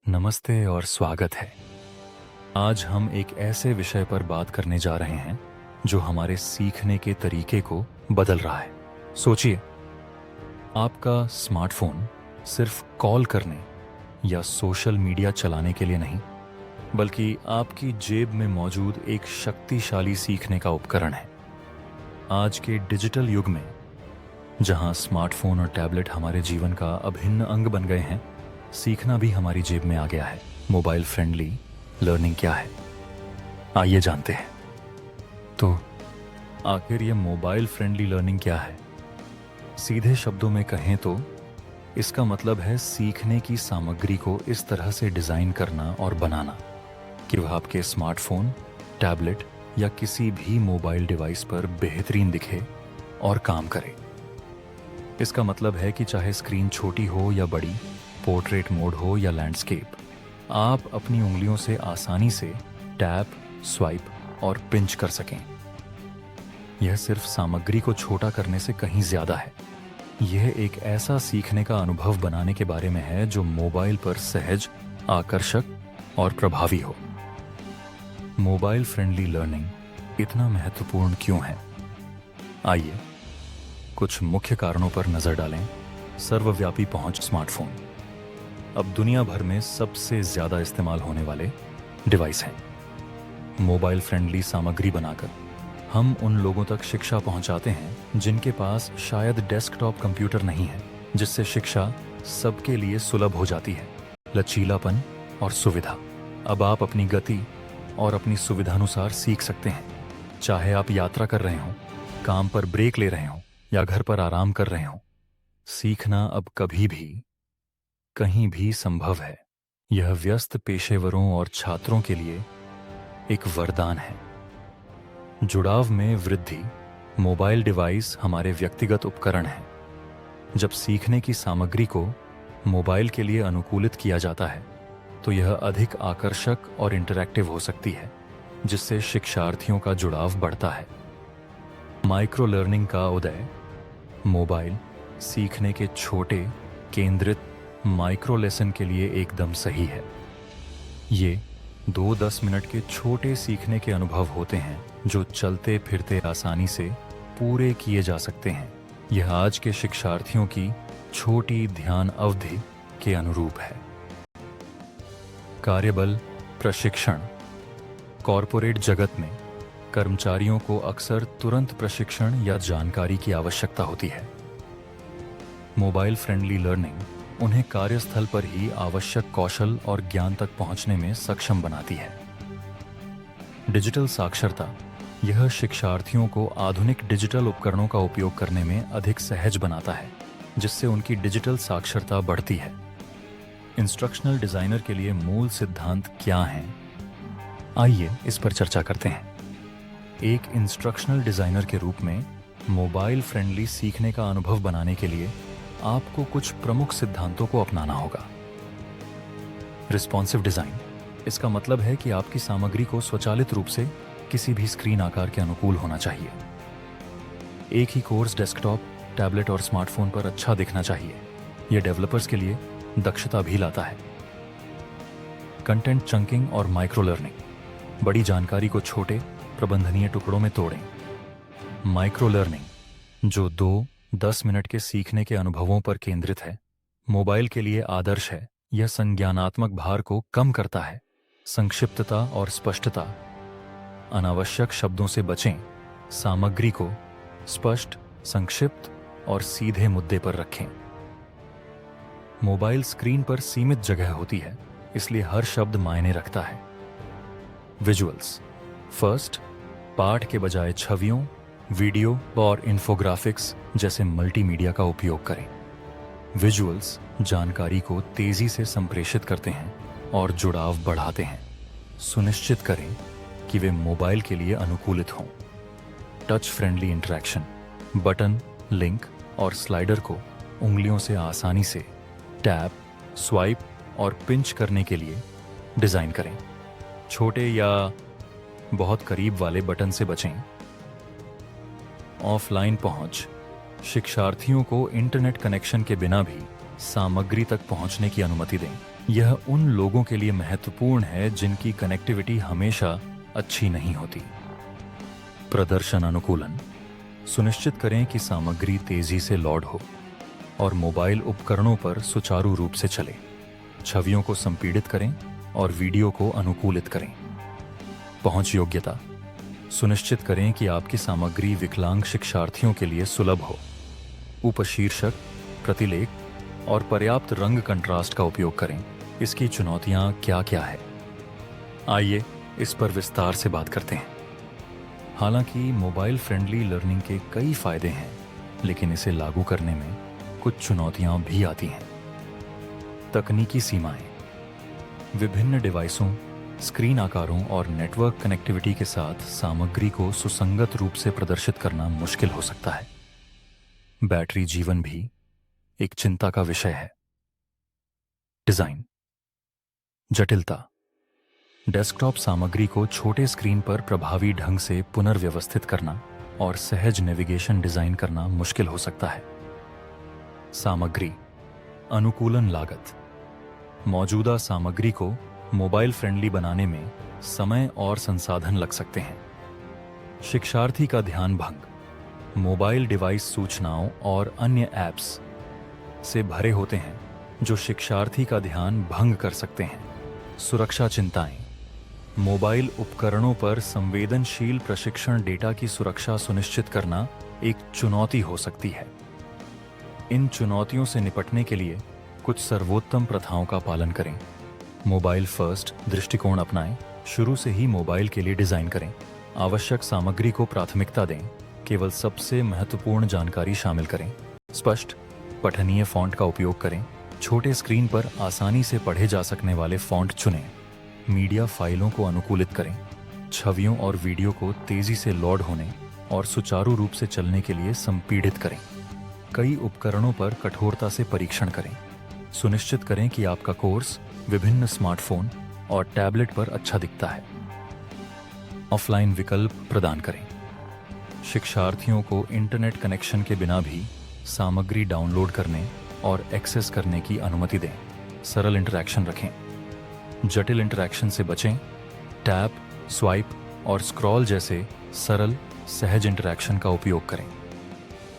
नमस्ते और स्वागत है। आज हम एक ऐसे विषय पर बात करने जा रहे हैं जो हमारे सीखने के तरीके को बदल रहा है। सोचिए, आपका स्मार्टफोन सिर्फ कॉल करने या सोशल मीडिया चलाने के लिए नहीं, बल्कि आपकी जेब में मौजूद एक शक्तिशाली सीखने का उपकरण है। आज के डिजिटल युग में, जहां स्मार्टफोन और टैबलेट हमारे जीवन का अभिन्न अंग बन गए हैं, सीखना भी हमारी जेब में आ गया है। मोबाइल फ्रेंडली लर्निंग क्या है, आइए जानते हैं। तो आखिर ये मोबाइल फ्रेंडली लर्निंग क्या है? सीधे शब्दों में कहें तो इसका मतलब है सीखने की सामग्री को इस तरह से डिजाइन करना और बनाना कि वह आपके स्मार्टफोन, टैबलेट या किसी भी मोबाइल डिवाइस पर बेहतरीन दिखे और काम करे। इसका मतलब है कि चाहे स्क्रीन छोटी हो या बड़ी, पोर्ट्रेट मोड हो या लैंडस्केप, आप अपनी उंगलियों से आसानी से टैप, स्वाइप और पिंच कर सकें। यह सिर्फ सामग्री को छोटा करने से कहीं ज्यादा है। यह एक ऐसा सीखने का अनुभव बनाने के बारे में है जो मोबाइल पर सहज, आकर्षक और प्रभावी हो। मोबाइल फ्रेंडली लर्निंग इतना महत्वपूर्ण क्यों है? आइए कुछ मुख्य कारणों पर नजर डालें। सर्वव्यापी पहुंच। स्मार्टफोन अब दुनिया भर में सबसे ज्यादा इस्तेमाल होने वाले डिवाइस हैं। मोबाइल फ्रेंडली सामग्री बनाकर हम उन लोगों तक शिक्षा पहुंचाते हैं जिनके पास शायद डेस्कटॉप कंप्यूटर नहीं है, जिससे शिक्षा सबके लिए सुलभ हो जाती है। लचीलापन और सुविधा। अब आप अपनी गति और अपनी सुविधानुसार सीख सकते हैं। चाहे आप यात्रा कर रहे हों, काम पर ब्रेक ले रहे हों या घर पर आराम कर रहे हों, सीखना अब कभी भी, कहीं भी संभव है। यह व्यस्त पेशेवरों और छात्रों के लिए एक वरदान है। जुड़ाव में वृद्धि। मोबाइल डिवाइस हमारे व्यक्तिगत उपकरण हैं। जब सीखने की सामग्री को मोबाइल के लिए अनुकूलित किया जाता है तो यह अधिक आकर्षक और इंटरैक्टिव हो सकती है, जिससे शिक्षार्थियों का जुड़ाव बढ़ता है। माइक्रो लर्निंग का उदय। मोबाइल सीखने के छोटे, केंद्रित माइक्रो लेसन के लिए एकदम सही है। ये 2-10 मिनट के छोटे सीखने के अनुभव होते हैं जो चलते फिरते आसानी से पूरे किए जा सकते हैं। यह आज के शिक्षार्थियों की छोटी ध्यान अवधि के अनुरूप है। कार्यबल प्रशिक्षण। कॉरपोरेट जगत में कर्मचारियों को अक्सर तुरंत प्रशिक्षण या जानकारी की आवश्यकता होती है। मोबाइल फ्रेंडली लर्निंग उन्हें कार्यस्थल पर ही आवश्यक कौशल और ज्ञान तक पहुंचने में सक्षम बनाती है। डिजिटल साक्षरता। यह शिक्षार्थियों को आधुनिक डिजिटल उपकरणों का उपयोग करने में अधिक सहज बनाता है, जिससे उनकी डिजिटल साक्षरता बढ़ती है। इंस्ट्रक्शनल डिजाइनर के लिए मूल सिद्धांत क्या हैं? आइए इस पर चर्चा करते हैं। एक इंस्ट्रक्शनल डिजाइनर के रूप में मोबाइल फ्रेंडली सीखने का अनुभव बनाने के लिए आपको कुछ प्रमुख सिद्धांतों को अपनाना होगा। Responsive design. इसका मतलब है कि आपकी सामग्री को स्वचालित रूप से किसी भी स्क्रीन आकार के अनुकूल होना चाहिए। एक ही कोर्स डेस्कटॉप, टैबलेट और स्मार्टफोन पर अच्छा दिखना चाहिए। यह डेवलपर्स के लिए दक्षता भी लाता है। कंटेंट चंकिंग और माइक्रो लर्निंग। बड़ी जानकारी को छोटे, प्रबंधनीय टुकड़ों में तोड़ें। माइक्रो लर्निंग, जो 2-10 मिनट के सीखने के अनुभवों पर केंद्रित है, मोबाइल के लिए आदर्श है। यह संज्ञानात्मक भार को कम करता है। संक्षिप्तता और स्पष्टता। अनावश्यक शब्दों से बचें। सामग्री को स्पष्ट, संक्षिप्त और सीधे मुद्दे पर रखें। मोबाइल स्क्रीन पर सीमित जगह होती है, इसलिए हर शब्द मायने रखता है। विजुअल्स। फर्स्ट, पाठ के बजाय छवियों, वीडियो और इन्फोग्राफिक्स जैसे मल्टीमीडिया का उपयोग करें। विजुअल्स जानकारी को तेजी से संप्रेषित करते हैं और जुड़ाव बढ़ाते हैं। सुनिश्चित करें कि वे मोबाइल के लिए अनुकूलित हों। Touch friendly interaction. Button, link और स्लाइडर को उंगलियों से आसानी से टैप, स्वाइप और पिंच करने के लिए डिजाइन करें। छोटे या बहुत करीब वाले बटन से बचें। ऑफलाइन पहुंच। शिक्षार्थियों को इंटरनेट कनेक्शन के बिना भी सामग्री तक पहुंचने की अनुमति दें। यह उन लोगों के लिए महत्वपूर्ण है जिनकी कनेक्टिविटी हमेशा अच्छी नहीं होती। प्रदर्शन अनुकूलन। सुनिश्चित करें कि सामग्री तेजी से लोड हो और मोबाइल उपकरणों पर सुचारू रूप से चले। छवियों को संपीड़ित करें और वीडियो को अनुकूलित करें। पहुंच योग्यता। सुनिश्चित करें कि आपकी सामग्री विकलांग शिक्षार्थियों के लिए सुलभ हो। उपशीर्षक, प्रतिलेख और पर्याप्त रंग कंट्रास्ट का उपयोग करें। इसकी चुनौतियां क्या क्या है, आइए इस पर विस्तार से बात करते हैं। हालांकि मोबाइल फ्रेंडली लर्निंग के कई फायदे हैं, लेकिन इसे लागू करने में कुछ चुनौतियां भी आती हैं। तकनीकी सीमाएं। विभिन्न डिवाइसों, स्क्रीन आकारों और नेटवर्क कनेक्टिविटी के साथ सामग्री को सुसंगत रूप से प्रदर्शित करना मुश्किल हो सकता है। बैटरी जीवन भी एक चिंता का विषय है। डिजाइन जटिलता। डेस्कटॉप सामग्री को छोटे स्क्रीन पर प्रभावी ढंग से पुनर्व्यवस्थित करना और सहज नेविगेशन डिजाइन करना मुश्किल हो सकता है। सामग्री अनुकूलन लागत। मौजूदा सामग्री को मोबाइल फ्रेंडली बनाने में समय और संसाधन लग सकते हैं। शिक्षार्थी का ध्यान भंग। मोबाइल डिवाइस सूचनाओं और अन्य ऐप्स से भरे होते हैं जो शिक्षार्थी का ध्यान भंग कर सकते हैं। सुरक्षा चिंताएं। मोबाइल उपकरणों पर संवेदनशील प्रशिक्षण डेटा की सुरक्षा सुनिश्चित करना एक चुनौती हो सकती है। इन चुनौतियों से निपटने के लिए कुछ सर्वोत्तम प्रथाओं का पालन करें। मोबाइल फर्स्ट दृष्टिकोण अपनाएं। शुरू से ही मोबाइल के लिए डिजाइन करें। आवश्यक सामग्री को प्राथमिकता दें। केवल सबसे महत्वपूर्ण जानकारी शामिल करें। स्पष्ट पठनीय फॉन्ट का उपयोग करें। छोटे स्क्रीन पर आसानी से पढ़े जा सकने वाले फॉन्ट चुनें। मीडिया फाइलों को अनुकूलित करें। छवियों और वीडियो को तेजी से लोड होने और सुचारू रूप से चलने के लिए संपीड़ित करें। कई उपकरणों पर कठोरता से परीक्षण करें। सुनिश्चित करें कि आपका कोर्स विभिन्न स्मार्टफोन और टैबलेट पर अच्छा दिखता है। ऑफलाइन विकल्प प्रदान करें। शिक्षार्थियों को इंटरनेट कनेक्शन के बिना भी सामग्री डाउनलोड करने और एक्सेस करने की अनुमति दें। सरल इंटरैक्शन रखें। जटिल इंटरैक्शन से बचें। टैप, स्वाइप और स्क्रॉल जैसे सरल, सहज इंटरैक्शन का उपयोग करें।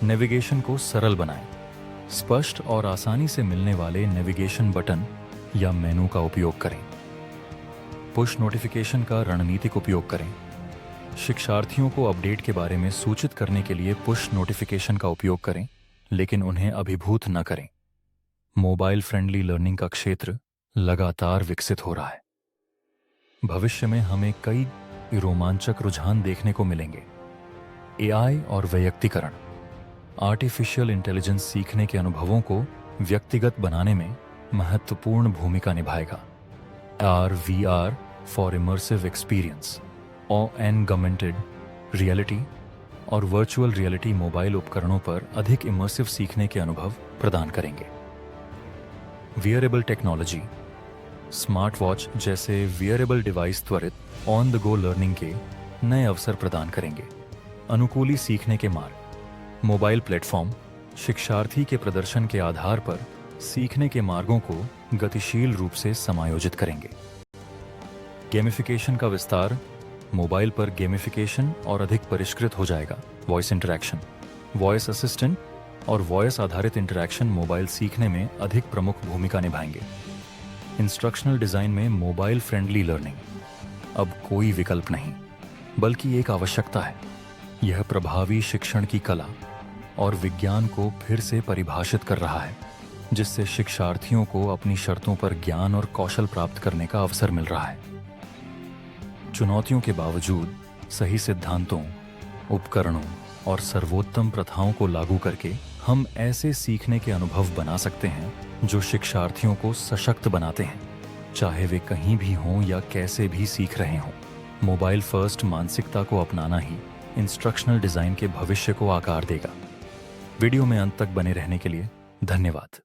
नेविगेशन को सरल बनाएं। स्पष्ट और आसानी से मिलने वाले नेविगेशन बटन या मेनू का उपयोग करें। पुश नोटिफिकेशन का रणनीतिक उपयोग करें। शिक्षार्थियों को अपडेट के बारे में सूचित करने के लिए पुश नोटिफिकेशन का उपयोग करें, लेकिन उन्हें अभिभूत न करें। मोबाइल फ्रेंडली लर्निंग का क्षेत्र लगातार विकसित हो रहा है। भविष्य में हमें कई रोमांचक रुझान देखने को मिलेंगे। एआई और वैयक्तिकरण। आर्टिफिशियल इंटेलिजेंस सीखने के अनुभवों को व्यक्तिगत बनाने में महत्वपूर्ण भूमिका निभाएगा। AR/VR for immersive experience, augmented reality और वर्चुअल रियलिटी मोबाइल उपकरणों पर अधिक इमर्सिव सीखने के अनुभव प्रदान करेंगे। Wearable technology. स्मार्ट वॉच जैसे वियरेबल डिवाइस त्वरित ऑन द गो लर्निंग के नए अवसर प्रदान करेंगे। अनुकूली सीखने के मार्ग। मोबाइल प्लेटफॉर्म शिक्षार्थी के प्रदर्शन के आधार पर सीखने के मार्गों को गतिशील रूप से समायोजित करेंगे। गेमिफिकेशन का विस्तार। मोबाइल पर गेमिफिकेशन और अधिक परिष्कृत हो जाएगा। वॉइस इंटरैक्शन, वॉइस असिस्टेंट और वॉइस आधारित इंटरैक्शन मोबाइल सीखने में अधिक प्रमुख भूमिका निभाएंगे। इंस्ट्रक्शनल डिजाइन में मोबाइल फ्रेंडली लर्निंग अब कोई विकल्प नहीं, बल्कि एक आवश्यकता है। यह प्रभावी शिक्षण की कला और विज्ञान को फिर से परिभाषित कर रहा है, जिससे शिक्षार्थियों को अपनी शर्तों पर ज्ञान और कौशल प्राप्त करने का अवसर मिल रहा है। चुनौतियों के बावजूद सही सिद्धांतों, उपकरणों और सर्वोत्तम प्रथाओं को लागू करके हम ऐसे सीखने के अनुभव बना सकते हैं जो शिक्षार्थियों को सशक्त बनाते हैं, चाहे वे कहीं भी हों या कैसे भी सीख रहे हों। मोबाइल फर्स्ट मानसिकता को अपनाना ही इंस्ट्रक्शनल डिजाइन के भविष्य को आकार देगा। वीडियो में अंत तक बने रहने के लिए धन्यवाद।